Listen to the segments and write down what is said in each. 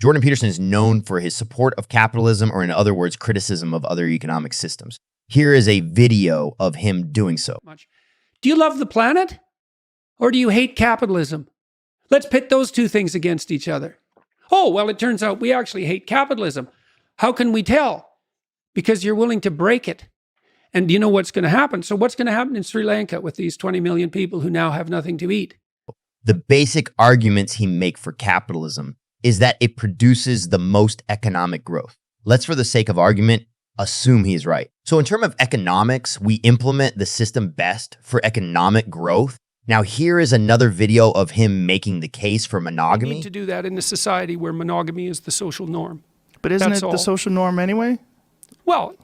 Jordan Peterson is known for his support of capitalism, or in other words, criticism of other economic systems. Here is a video of him doing so. Do you love the planet or do you hate capitalism? Let's pit those two things against each other. Oh, well, it turns out we actually hate capitalism. How can we tell? Because you're willing to break it. And do you know what's going to happen? So what's going to happen in Sri Lanka with these 20 million people who now have nothing to eat? The basic arguments he makes for capitalism is that it produces the most economic growth. Let's, for the sake of argument, assume he's right. So in terms of economics, we implement the system best for economic growth. Now, here is another video of him making the case for monogamy. We need to do that in a society where monogamy is the social norm. But isn't it the social norm anyway? Well,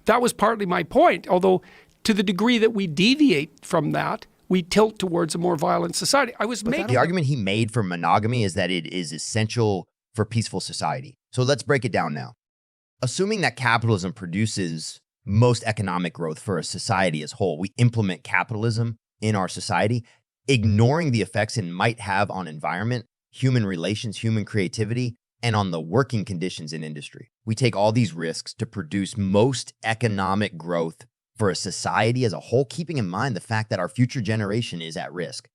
that was partly my point, although to the degree that we deviate from that, we tilt towards a more violent society. The argument he made for monogamy is that it is essential for peaceful society. So let's break it down now. Assuming that capitalism produces most economic growth for a society as a whole, we implement capitalism in our society, ignoring the effects it might have on environment, human relations, human creativity, and on the working conditions in industry. We take all these risks to produce most economic growth for a society as a whole, keeping in mind the fact that our future generation is at risk.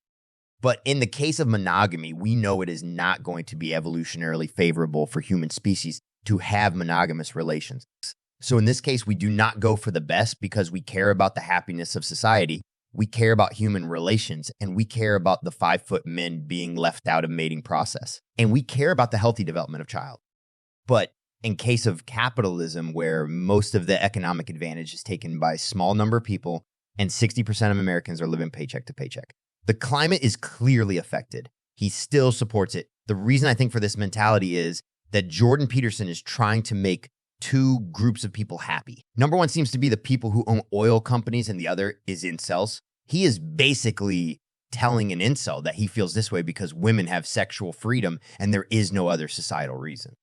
But in the case of monogamy, we know it is not going to be evolutionarily favorable for human species to have monogamous relations. So in this case, we do not go for the best because we care about the happiness of society. We care about human relations, and we care about the 5-foot men being left out of mating process. And we care about the healthy development of child. But in case of capitalism, where most of the economic advantage is taken by a small number of people and 60% of Americans are living paycheck to paycheck, the climate is clearly affected. He still supports it. The reason I think for this mentality is that Jordan Peterson is trying to make two groups of people happy. Number one seems to be the people who own oil companies, and the other is incels. He is basically telling an incel that he feels this way because women have sexual freedom and there is no other societal reason.